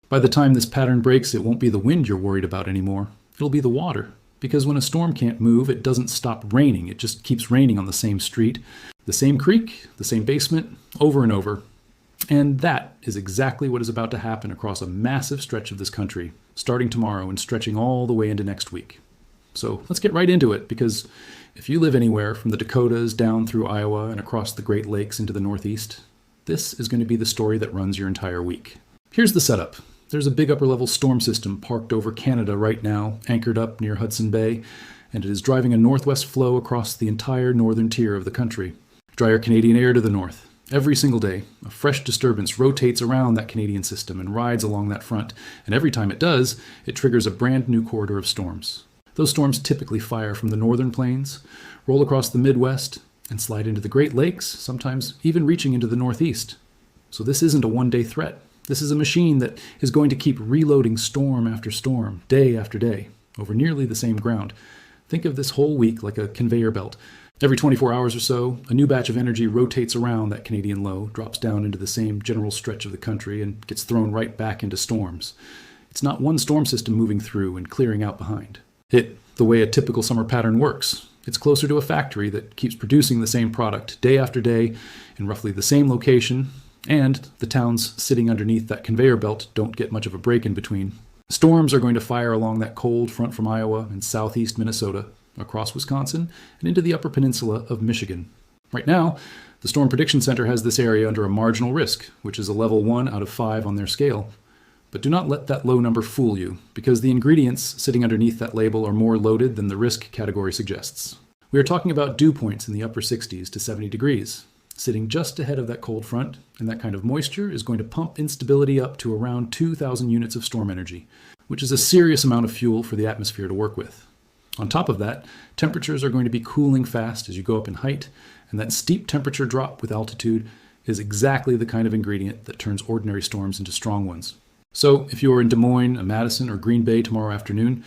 By the time this pattern breaks, it won't be the wind you're worried about anymore. It'll be the water. Because when a storm can't move, it doesn't stop raining. It just keeps raining on the same street, the same creek, the same basement, over and over. And that is exactly what is about to happen across a massive stretch of this country, starting tomorrow and stretching all the way into next week. So let's get right into it, because if you live anywhere from the Dakotas down through Iowa and across the Great Lakes into the Northeast, this is going to be the story that runs your entire week. Here's the setup. There's a big upper-level storm system parked over Canada right now, anchored up near Hudson Bay, and it is driving a northwest flow across the entire northern tier of the country. Drier Canadian air to the north. Every single day, a fresh disturbance rotates around that Canadian system and rides along that front, and every time it does, it triggers a brand new corridor of storms. Those storms typically fire from the northern plains, roll across the Midwest, and slide into the Great Lakes, sometimes even reaching into the Northeast. So this isn't a one-day threat. This is a machine that is going to keep reloading storm after storm, day after day, over nearly the same ground. Think of this whole week like a conveyor belt. Every 24 hours or so, a new batch of energy rotates around that Canadian low, drops down into the same general stretch of the country, and gets thrown right back into storms. It's not one storm system moving through and clearing out behind. The way a typical summer pattern works. It's closer to a factory that keeps producing the same product day after day in roughly the same location, and the towns sitting underneath that conveyor belt don't get much of a break in between. Storms are going to fire along that cold front from Iowa and southeast Minnesota, across Wisconsin, and into the upper peninsula of Michigan. Right now, the Storm Prediction Center has this area under a marginal risk, which is a level 1 out of 5 on their scale. But do not let that low number fool you, because the ingredients sitting underneath that label are more loaded than the risk category suggests. We are talking about dew points in the upper 60s to 70 degrees. Sitting just ahead of that cold front, and that kind of moisture is going to pump instability up to around 2,000 units of storm energy, which is a serious amount of fuel for the atmosphere to work with. On top of that, temperatures are going to be cooling fast as you go up in height, and that steep temperature drop with altitude is exactly the kind of ingredient that turns ordinary storms into strong ones. So if you are in Des Moines, Madison, or Green Bay tomorrow afternoon,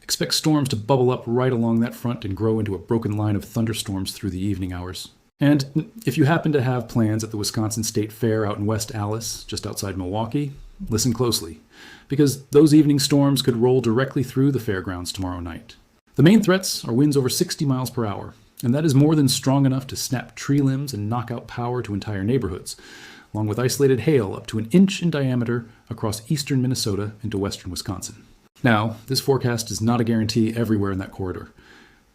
expect storms to bubble up right along that front and grow into a broken line of thunderstorms through the evening hours. And if you happen to have plans at the Wisconsin State Fair out in West Allis, just outside Milwaukee, listen closely, because those evening storms could roll directly through the fairgrounds tomorrow night. The main threats are winds over 60 miles per hour, and that is more than strong enough to snap tree limbs and knock out power to entire neighborhoods, along with isolated hail up to an inch in diameter across eastern Minnesota into western Wisconsin. Now, this forecast is not a guarantee everywhere in that corridor.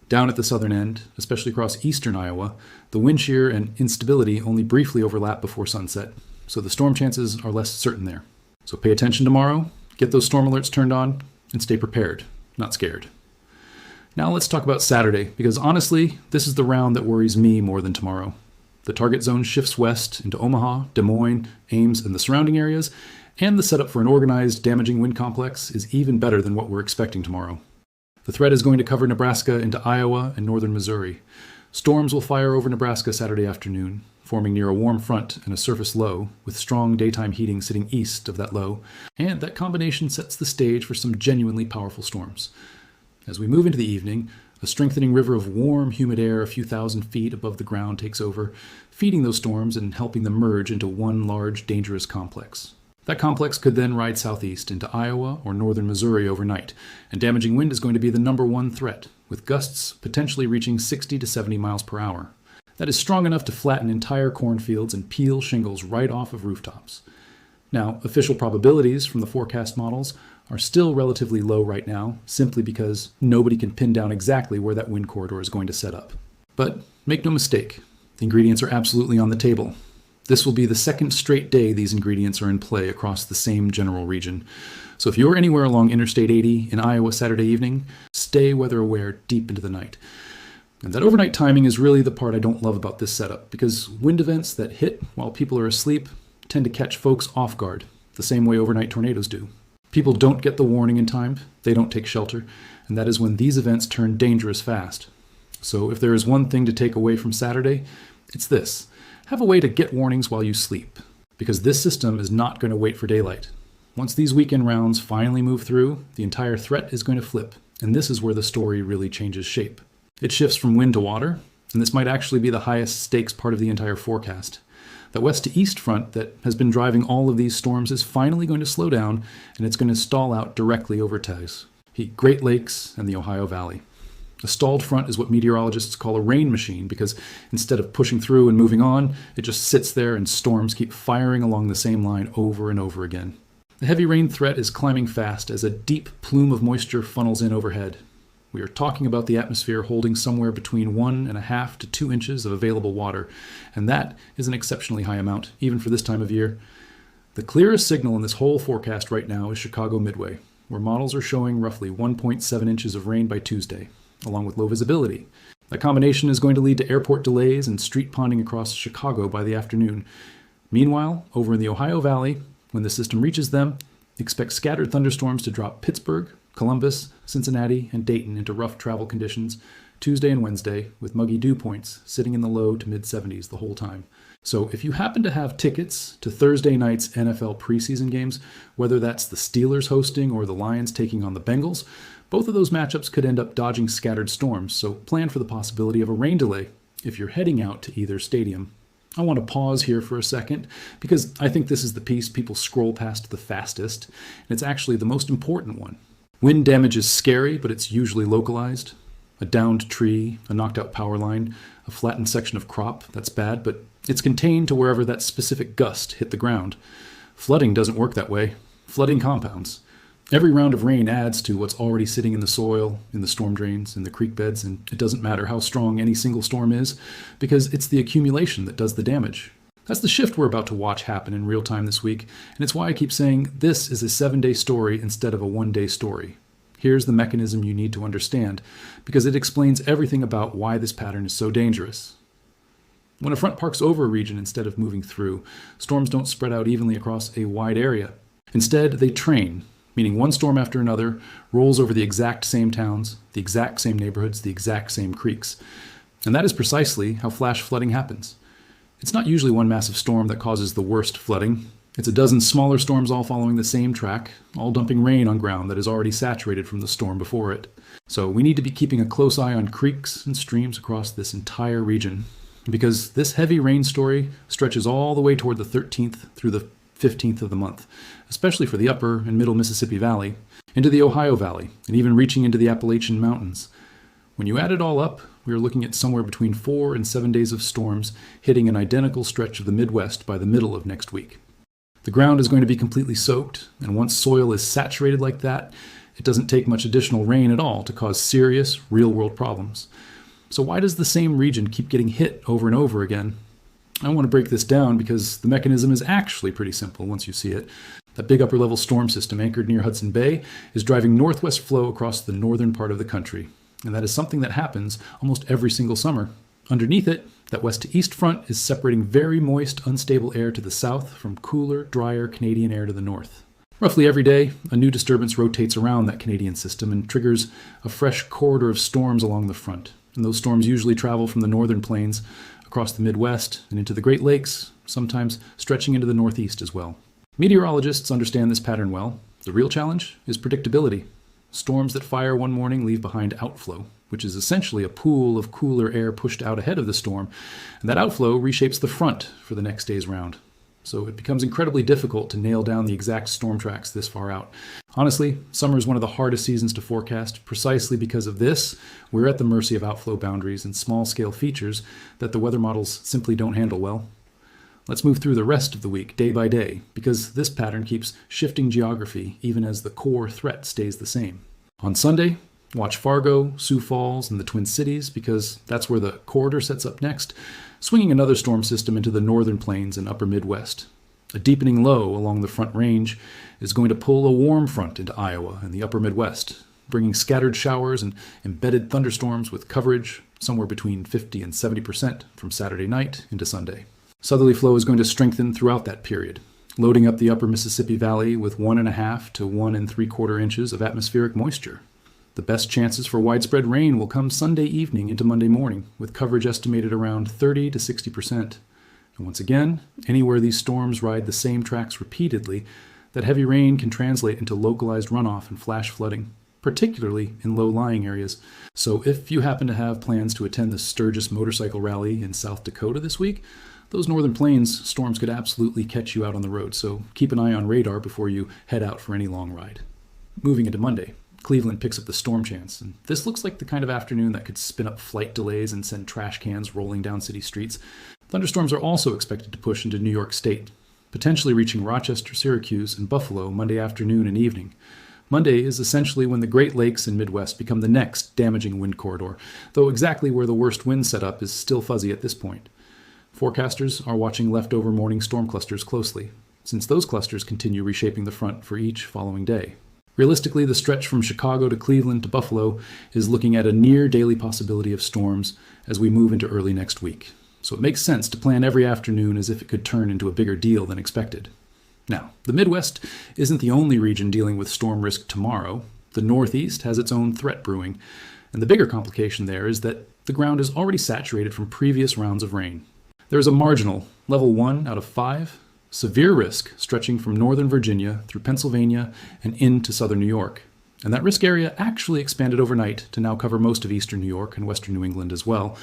Down at the southern end, especially across eastern Iowa, the wind shear and instability only briefly overlap before sunset, so the storm chances are less certain there. So pay attention tomorrow, get those storm alerts turned on, and stay prepared, not scared. Now let's talk about Saturday, because honestly, this is the round that worries me more than tomorrow. The target zone shifts west into Omaha, Des Moines, Ames, and the surrounding areas, and the setup for an organized, damaging wind complex is even better than what we're expecting tomorrow. The threat is going to cover Nebraska into Iowa and northern Missouri. Storms will fire over Nebraska Saturday afternoon, forming near a warm front and a surface low, with strong daytime heating sitting east of that low, and that combination sets the stage for some genuinely powerful storms. As we move into the evening, a strengthening river of warm, humid air a few thousand feet above the ground takes over, feeding those storms and helping them merge into one large, dangerous complex. That complex could then ride southeast into Iowa or northern Missouri overnight, and damaging wind is going to be the number one threat, with gusts potentially reaching 60 to 70 miles per hour. That is strong enough to flatten entire cornfields and peel shingles right off of rooftops. Now, official probabilities from the forecast models are still relatively low right now, simply because nobody can pin down exactly where that wind corridor is going to set up. But make no mistake, the ingredients are absolutely on the table. This will be the second straight day these ingredients are in play across the same general region. So if you're anywhere along Interstate 80 in Iowa Saturday evening, stay weather aware deep into the night. And that overnight timing is really the part I don't love about this setup, because wind events that hit while people are asleep tend to catch folks off guard, the same way overnight tornadoes do. People don't get the warning in time, they don't take shelter, and that is when these events turn dangerous fast. So if there is one thing to take away from Saturday, it's this. Have a way to get warnings while you sleep, because this system is not going to wait for daylight. Once these weekend rounds finally move through, the entire threat is going to flip, and this is where the story really changes shape. It shifts from wind to water, and this might actually be the highest stakes part of the entire forecast. The west to east front that has been driving all of these storms is finally going to slow down, and it's going to stall out directly over Teguise, the Great Lakes, and the Ohio Valley. A stalled front is what meteorologists call a rain machine, because instead of pushing through and moving on, it just sits there and storms keep firing along the same line over and over again. The heavy rain threat is climbing fast as a deep plume of moisture funnels in overhead. We are talking about the atmosphere holding somewhere between 1.5 to 2 inches of available water, and that is an exceptionally high amount, even for this time of year. The clearest signal in this whole forecast right now is Chicago Midway, where models are showing roughly 1.7 inches of rain by Tuesday, along with low visibility. That combination is going to lead to airport delays and street ponding across Chicago by the afternoon. Meanwhile, over in the Ohio Valley, when the system reaches them, expect scattered thunderstorms to drop Pittsburgh, Columbus, Cincinnati, and Dayton into rough travel conditions Tuesday and Wednesday, with muggy dew points sitting in the low to mid-70s the whole time. So if you happen to have tickets to Thursday night's NFL preseason games, whether that's the Steelers hosting or the Lions taking on the Bengals, both of those matchups could end up dodging scattered storms, so plan for the possibility of a rain delay if you're heading out to either stadium. I want to pause here for a second, because I think this is the piece people scroll past the fastest, and it's actually the most important one. Wind damage is scary, but it's usually localized. A downed tree, a knocked out power line, a flattened section of crop, that's bad, but it's contained to wherever that specific gust hit the ground. Flooding doesn't work that way. Flooding compounds. Every round of rain adds to what's already sitting in the soil, in the storm drains, in the creek beds, and it doesn't matter how strong any single storm is, because it's the accumulation that does the damage. That's the shift we're about to watch happen in real time this week, and it's why I keep saying this is a 7-day story instead of a 1-day story. Here's the mechanism you need to understand, because it explains everything about why this pattern is so dangerous. When a front parks over a region instead of moving through, storms don't spread out evenly across a wide area. Instead, they train, meaning one storm after another rolls over the exact same towns, the exact same neighborhoods, the exact same creeks. And that is precisely how flash flooding happens. It's not usually one massive storm that causes the worst flooding. It's a dozen smaller storms all following the same track, all dumping rain on ground that is already saturated from the storm before it. So we need to be keeping a close eye on creeks and streams across this entire region, because this heavy rain story stretches all the way toward the 13th through the 15th of the month, especially for the upper and middle Mississippi Valley, into the Ohio Valley, and even reaching into the Appalachian Mountains. When you add it all up, we are looking at somewhere between 4 and 7 days of storms hitting an identical stretch of the Midwest by the middle of next week. The ground is going to be completely soaked, and once soil is saturated like that, it doesn't take much additional rain at all to cause serious, real-world problems. So why does the same region keep getting hit over and over again? I want to break this down because the mechanism is actually pretty simple once you see it. That big upper-level storm system anchored near Hudson Bay is driving northwest flow across the northern part of the country, and that is something that happens almost every single summer. Underneath it, that west to east front is separating very moist, unstable air to the south from cooler, drier Canadian air to the north. Roughly every day, a new disturbance rotates around that Canadian system and triggers a fresh corridor of storms along the front. And those storms usually travel from the northern plains across the Midwest and into the Great Lakes, sometimes stretching into the Northeast as well. Meteorologists understand this pattern well. The real challenge is predictability. Storms that fire one morning leave behind outflow, which is essentially a pool of cooler air pushed out ahead of the storm, and that outflow reshapes the front for the next day's round. So it becomes incredibly difficult to nail down the exact storm tracks this far out. Honestly, summer is one of the hardest seasons to forecast. Precisely because of this, we're at the mercy of outflow boundaries and small-scale features that the weather models simply don't handle well. Let's move through the rest of the week, day by day, because this pattern keeps shifting geography even as the core threat stays the same. On Sunday, watch Fargo, Sioux Falls, and the Twin Cities, because that's where the corridor sets up next, swinging another storm system into the northern plains and upper Midwest. A deepening low along the Front Range is going to pull a warm front into Iowa and the upper Midwest, bringing scattered showers and embedded thunderstorms with coverage somewhere between 50 and 70% from Saturday night into Sunday. Southerly flow is going to strengthen throughout that period, loading up the upper Mississippi Valley with 1.5 to 1 3/4 inches of atmospheric moisture. The best chances for widespread rain will come Sunday evening into Monday morning, with coverage estimated around 30 to 60%. And once again, anywhere these storms ride the same tracks repeatedly, that heavy rain can translate into localized runoff and flash flooding, particularly in low-lying areas. So if you happen to have plans to attend the Sturgis Motorcycle Rally in South Dakota this week, Those northern plains storms could absolutely catch you out on the road, so keep an eye on radar before you head out for any long ride. Moving into Monday, Cleveland picks up the storm chance, and this looks like the kind of afternoon that could spin up flight delays and send trash cans rolling down city streets. Thunderstorms are also expected to push into New York State, potentially reaching Rochester, Syracuse, and Buffalo Monday afternoon and evening. Monday is essentially when the Great Lakes and Midwest become the next damaging wind corridor, though exactly where the worst wind setup is still fuzzy at this point. Forecasters are watching leftover morning storm clusters closely, since those clusters continue reshaping the front for each following day. Realistically, the stretch from Chicago to Cleveland to Buffalo is looking at a near daily possibility of storms as we move into early next week. So it makes sense to plan every afternoon as if it could turn into a bigger deal than expected. Now, the Midwest isn't the only region dealing with storm risk tomorrow. The Northeast has its own threat brewing, and the bigger complication there is that the ground is already saturated from previous rounds of rain. There is a marginal, level 1 out of 5, severe risk stretching from northern Virginia through Pennsylvania and into southern New York. And that risk area actually expanded overnight to now cover most of eastern New York and western New England as well.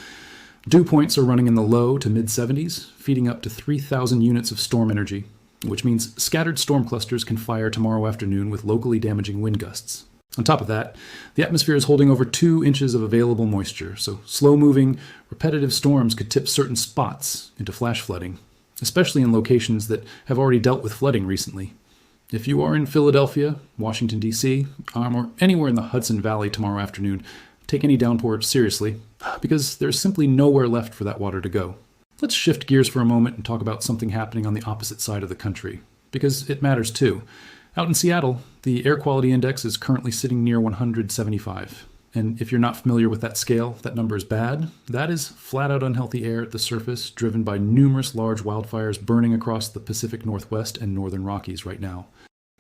Dew points are running in the low to mid-70s, feeding up to 3,000 units of storm energy, which means scattered storm clusters can fire tomorrow afternoon with locally damaging wind gusts. On top of that, the atmosphere is holding over 2 inches of available moisture, so slow-moving, repetitive storms could tip certain spots into flash flooding, especially in locations that have already dealt with flooding recently. If you are in Philadelphia, Washington, D.C., or anywhere in the Hudson Valley tomorrow afternoon, take any downpour seriously, because there's simply nowhere left for that water to go. Let's shift gears for a moment and talk about something happening on the opposite side of the country, because it matters too. Out in Seattle, the air quality index is currently sitting near 175. And if you're not familiar with that scale, that number is bad. That is flat out unhealthy air at the surface, driven by numerous large wildfires burning across the Pacific Northwest and Northern Rockies right now.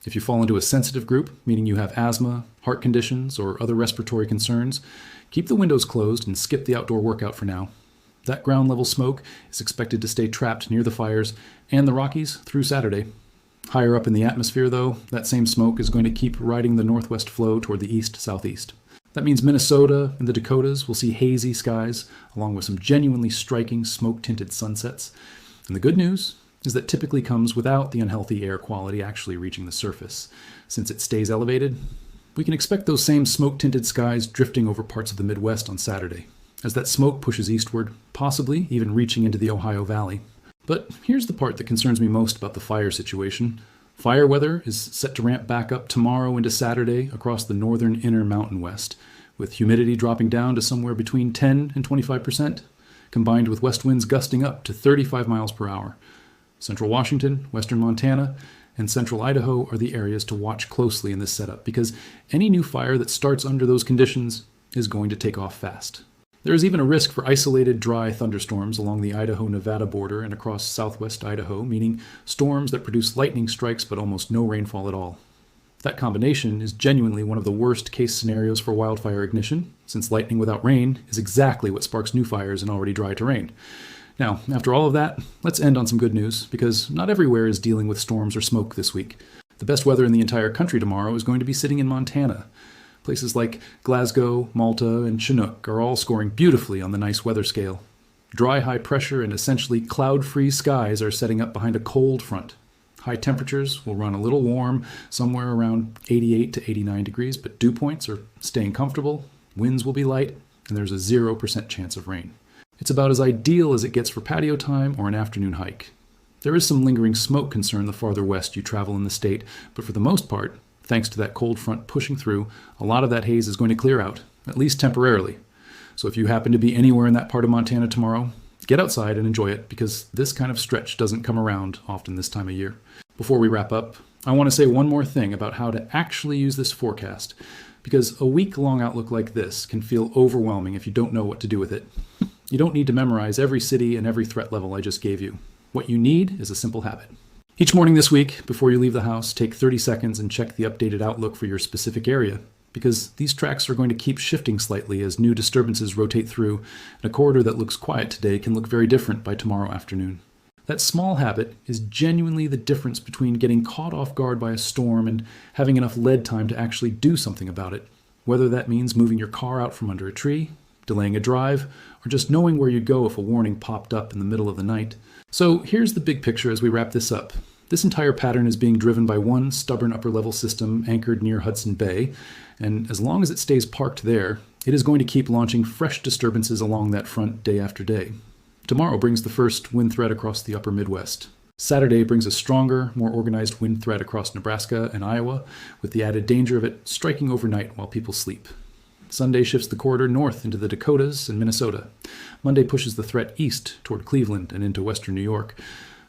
If you fall into a sensitive group, meaning you have asthma, heart conditions, or other respiratory concerns, keep the windows closed and skip the outdoor workout for now. That ground level smoke is expected to stay trapped near the fires and the Rockies through Saturday. Higher up in the atmosphere, though, that same smoke is going to keep riding the northwest flow toward the east-southeast. That means Minnesota and the Dakotas will see hazy skies, along with some genuinely striking smoke-tinted sunsets. And the good news is that typically comes without the unhealthy air quality actually reaching the surface. Since it stays elevated, we can expect those same smoke-tinted skies drifting over parts of the Midwest on Saturday, as that smoke pushes eastward, possibly even reaching into the Ohio Valley. But here's the part that concerns me most about the fire situation. Fire weather is set to ramp back up tomorrow into Saturday across the northern inner mountain west, with humidity dropping down to somewhere between 10 and 25%, combined with west winds gusting up to 35 miles per hour. Central Washington, western Montana, and central Idaho are the areas to watch closely in this setup, because any new fire that starts under those conditions is going to take off fast. There is even a risk for isolated dry thunderstorms along the Idaho-Nevada border and across southwest Idaho, meaning storms that produce lightning strikes but almost no rainfall at all. That combination is genuinely one of the worst case scenarios for wildfire ignition, since lightning without rain is exactly what sparks new fires in already dry terrain. Now, after all of that, let's end on some good news, because not everywhere is dealing with storms or smoke this week. The best weather in the entire country tomorrow is going to be sitting in Montana. Places like Glasgow, Malta, and Chinook are all scoring beautifully on the nice weather scale. Dry high pressure and essentially cloud-free skies are setting up behind a cold front. High temperatures will run a little warm, somewhere around 88 to 89 degrees, but dew points are staying comfortable, winds will be light, and there's a 0% chance of rain. It's about as ideal as it gets for patio time or an afternoon hike. There is some lingering smoke concern the farther west you travel in the state, but for the most part, thanks to that cold front pushing through, a lot of that haze is going to clear out, at least temporarily. So if you happen to be anywhere in that part of Montana tomorrow, get outside and enjoy it, because this kind of stretch doesn't come around often this time of year. Before we wrap up, I want to say one more thing about how to actually use this forecast, because a week-long outlook like this can feel overwhelming if you don't know what to do with it. You don't need to memorize every city and every threat level I just gave you. What you need is a simple habit. Each morning this week, before you leave the house, take 30 seconds and check the updated outlook for your specific area, because these tracks are going to keep shifting slightly as new disturbances rotate through, and a corridor that looks quiet today can look very different by tomorrow afternoon. That small habit is genuinely the difference between getting caught off guard by a storm and having enough lead time to actually do something about it, whether that means moving your car out from under a tree, delaying a drive, or just knowing where you'd go if a warning popped up in the middle of the night. So here's the big picture as we wrap this up. This entire pattern is being driven by one stubborn upper-level system anchored near Hudson Bay, and as long as it stays parked there, it is going to keep launching fresh disturbances along that front day after day. Tomorrow brings the first wind threat across the upper Midwest. Saturday brings a stronger, more organized wind threat across Nebraska and Iowa, with the added danger of it striking overnight while people sleep. Sunday shifts the corridor north into the Dakotas and Minnesota. Monday pushes the threat east toward Cleveland and into western New York.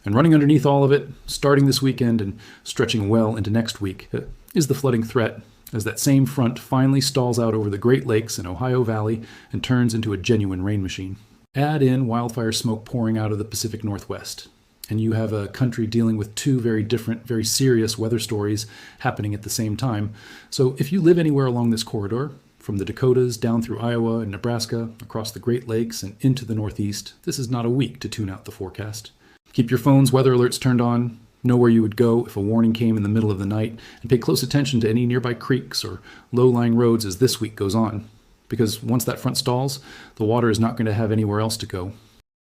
And running underneath all of it, starting this weekend and stretching well into next week, is the flooding threat, as that same front finally stalls out over the Great Lakes and Ohio Valley and turns into a genuine rain machine. Add in wildfire smoke pouring out of the Pacific Northwest, and you have a country dealing with two very different, very serious weather stories happening at the same time. So if you live anywhere along this corridor, from the Dakotas down through Iowa and Nebraska, across the Great Lakes and into the Northeast, this is not a week to tune out the forecast. Keep your phone's weather alerts turned on, know where you would go if a warning came in the middle of the night, and pay close attention to any nearby creeks or low-lying roads as this week goes on. Because once that front stalls, the water is not going to have anywhere else to go.